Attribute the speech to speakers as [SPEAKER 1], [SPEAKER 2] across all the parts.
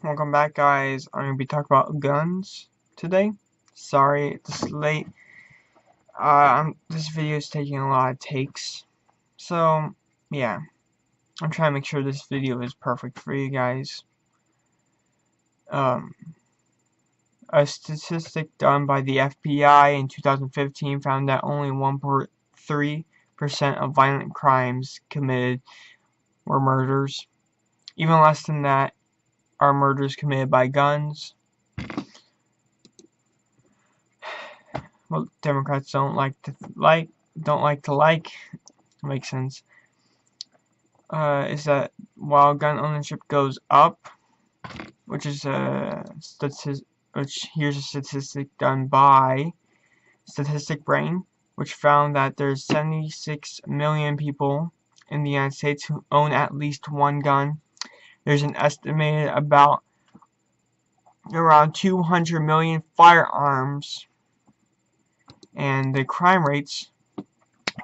[SPEAKER 1] Welcome back, guys. I'm going to be talking about guns today. Sorry, it's late. This video is taking a lot of takes. So, yeah. I'm trying to make sure this video is perfect for you guys. A statistic done by the FBI in 2015 found that only 1.3% of violent crimes committed were murders. Even less than that are murders committed by guns. Well, Democrats don't like to makes sense. Is that while gun ownership goes up, which is here's a statistic done by Statistic Brain, which found that there's 76 million people in the United States who own at least one gun. There's an estimated about around 200 million firearms, and the crime rates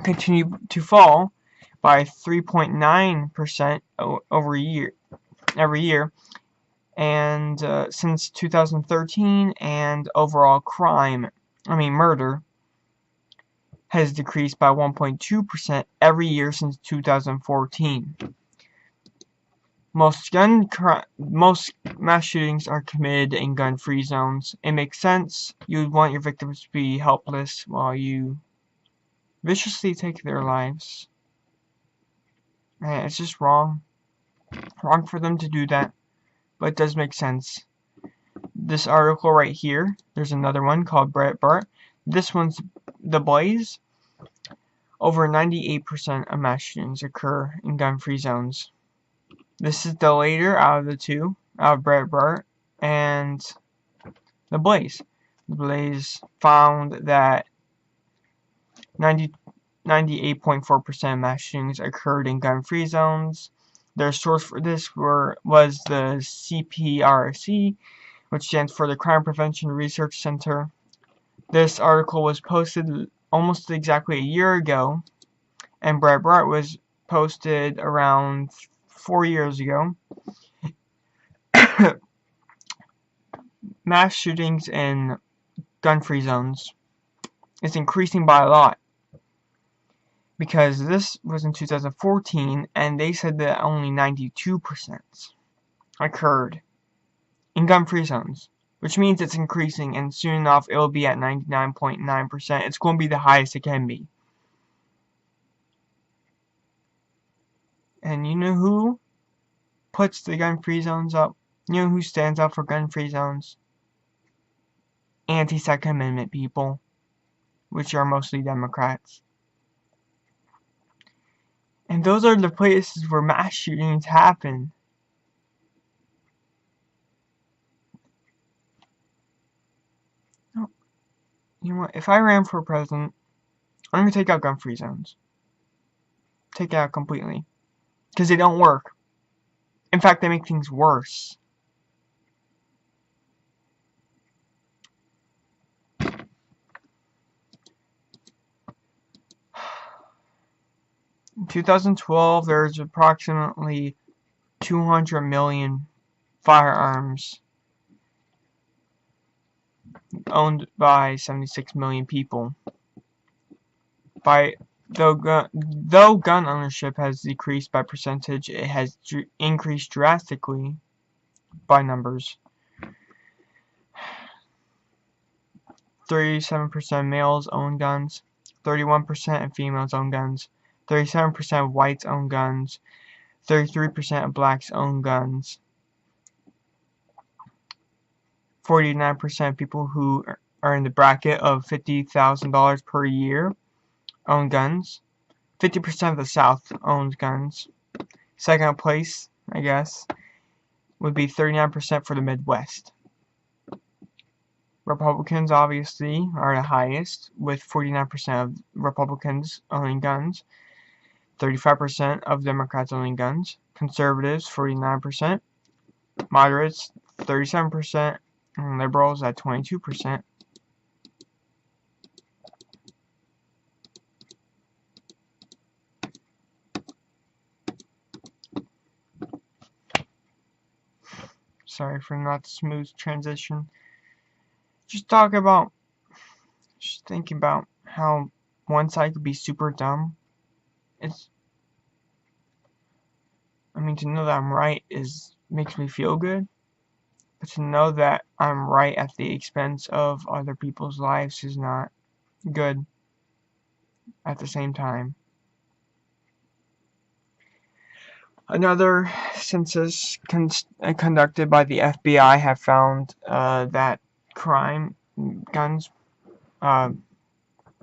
[SPEAKER 1] continue to fall by 3.9% every year, and since 2013, and overall murder has decreased by 1.2% every year since 2014. Most mass shootings are committed in gun-free zones. It makes sense. You would want your victims to be helpless while you viciously take their lives. And it's just wrong. Wrong for them to do that, but it does make sense. This article right here, there's another one called Breitbart. This one's The Blaze. Over 98% of mass shootings occur in gun-free zones. This is the later out of the two, out of Breitbart and The Blaze. The Blaze found that 98.4% of mass shootings occurred in gun-free zones. Their source for this was the CPRC, which stands for the Crime Prevention Research Center. This article was posted almost exactly a year ago, and Breitbart was posted around 4 years ago. Mass shootings in gun-free zones is increasing by a lot, because this was in 2014, and they said that only 92% occurred in gun-free zones, which means it's increasing, and soon enough it will be at 99.9%. It's going to be the highest it can be. And you know who puts the gun-free zones up? You know who stands up for gun-free zones? Anti-Second Amendment people, which are mostly Democrats. And those are the places where mass shootings happen. You know what? If I ran for president, I'm going to take out gun-free zones. Take it out completely. Because they don't work. In fact, they make things worse. In 2012, there's approximately 200 million firearms owned by 76 million people. Though gun ownership has decreased by percentage, it has increased drastically by numbers. 37% males own guns, 31% of females own guns, 37% of whites own guns, 33% of blacks own guns, 49% of people who are in the bracket of $50,000 per year own guns. 50% of the South owns guns. Second place, I guess, would be 39% for the Midwest. Republicans obviously are the highest, with 49% of Republicans owning guns, 35% of Democrats owning guns, conservatives 49%, moderates 37%, and liberals at 22%. sorry for not the smooth transition. Just thinking about how one side could be super dumb. To know that I'm right makes me feel good, but to know that I'm right at the expense of other people's lives is not good at the same time. Another census conducted by the FBI have found that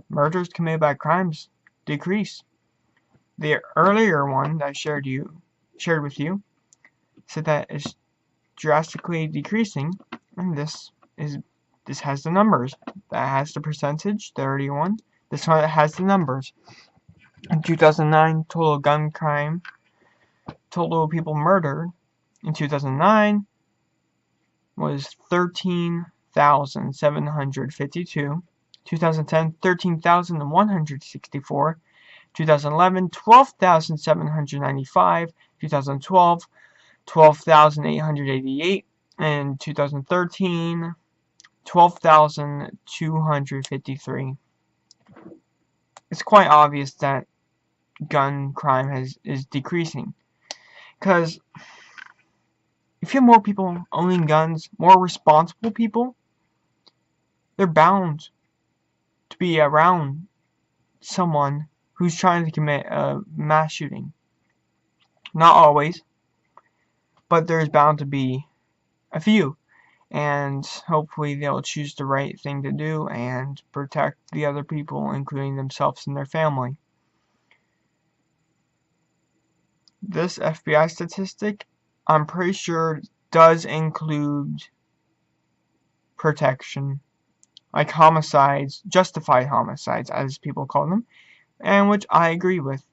[SPEAKER 1] murders committed by crimes decrease. The earlier one that I shared with you said that it's drastically decreasing, and this has the numbers. That has the percentage, 31. This one has the numbers. In 2009, total people murdered in 2009 was 13,752. 2010, 13,164. 2011, 12,795. 2012, 12,888. And 2013, 12,253. It's quite obvious that gun crime is decreasing. Because if you have more people owning guns, more responsible people, they're bound to be around someone who's trying to commit a mass shooting. Not always, but there's bound to be a few. And hopefully they'll choose the right thing to do and protect the other people, including themselves and their family. This FBI statistic, I'm pretty sure, does include protection, like homicides, justified homicides, as people call them, and which I agree with.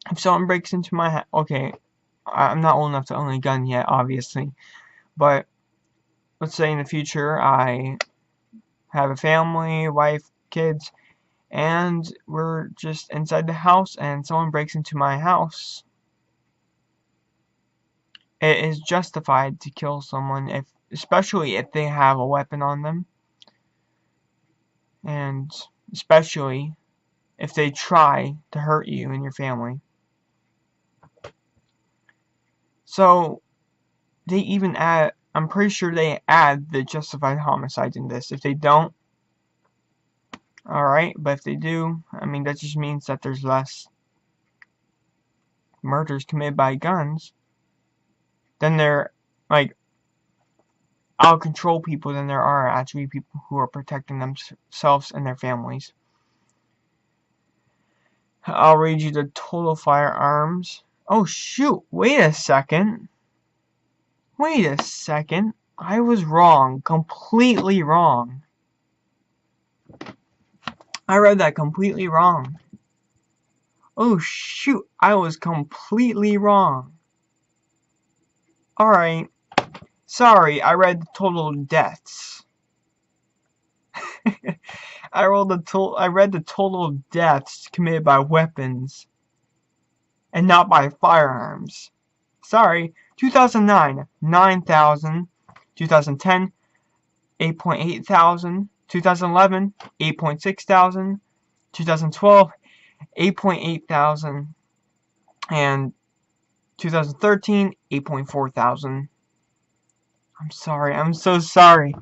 [SPEAKER 1] If someone breaks into my house, okay, I'm not old enough to own a gun yet, obviously, but let's say in the future I have a family, wife, kids, and we're just inside the house and someone breaks into my house. It is justified to kill someone, especially if they have a weapon on them, and especially if they try to hurt you and your family. So they even add, I'm pretty sure they add the justified homicides in this. If they don't, alright, but if they do, that just means that there's less murders committed by guns. Then they're out of control people than there are actually people who are protecting themselves and their families. I'll read you the total firearms. Oh shoot, wait a second. I was wrong. Completely wrong. I read that completely wrong. Oh shoot, I was completely wrong. Alright. Sorry, I read the total deaths. I read the total deaths committed by weapons and not by firearms. Sorry. 2009, 9,000. 2010, 8.8 thousand. 2011, 8.6 thousand. 2012, 8.8 thousand. And 2013, 8.4 thousand. I'm sorry. I'm so sorry.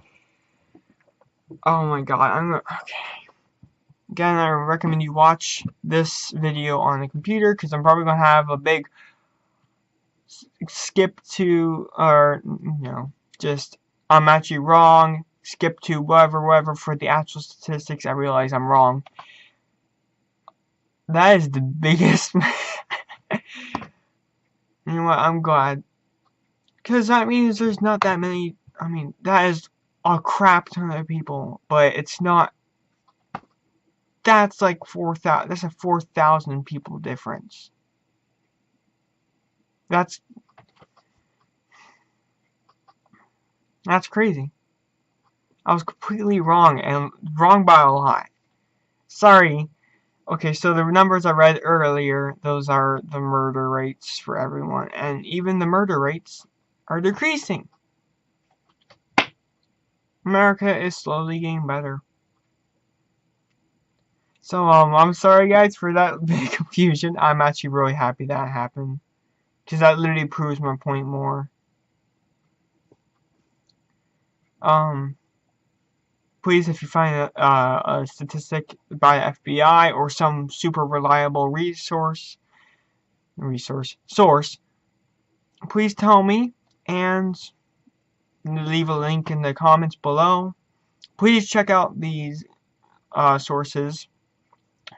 [SPEAKER 1] Oh my god. Okay. Again, I recommend you watch this video on the computer because I'm probably going to have a big skip to, or, just, I'm actually wrong, skip to whatever for the actual statistics. I realize I'm wrong. That is the biggest. You know what, I'm glad. Because that means there's not that many, that is a crap ton of people, but it's not, that's like 4,000, that's a 4,000 people difference. That's crazy. I was completely wrong, and wrong by a lot. Sorry. Okay, so the numbers I read earlier, those are the murder rates for everyone, and even the murder rates are decreasing. America is slowly getting better. So, I'm sorry guys for that big confusion. I'm actually really happy that happened. Because that literally proves my point more. Please, if you find a statistic by the FBI or some super reliable source, please tell me and leave a link in the comments below. Please check out these sources.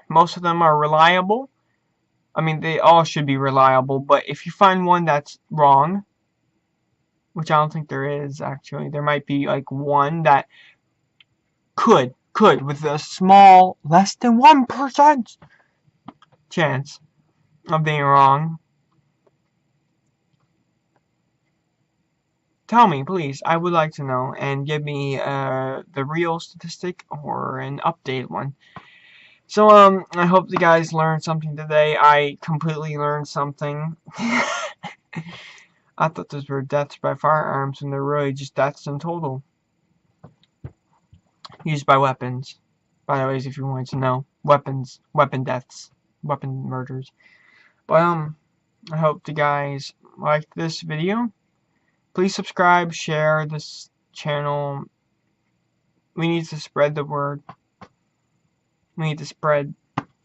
[SPEAKER 1] Most of them are reliable. I mean, they all should be reliable, but if you find one that's wrong, which I don't think there is actually, there might be like one that could, with a small, less than 1% chance of being wrong. Tell me, please. I would like to know, and give me the real statistic or an updated one. So, I hope you guys learned something today. I completely learned something. I thought those were deaths by firearms, and they're really just deaths in total. Used by weapons. By the way, if you wanted to know. Weapon deaths. Weapon murders. But, I hope you guys liked this video. Please subscribe, share this channel. We need to spread the word. We need to spread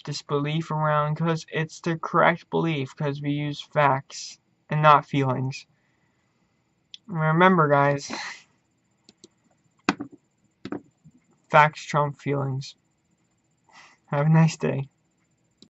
[SPEAKER 1] this belief around because it's the correct belief, because we use facts and not feelings. Remember, guys, facts trump feelings. Have a nice day.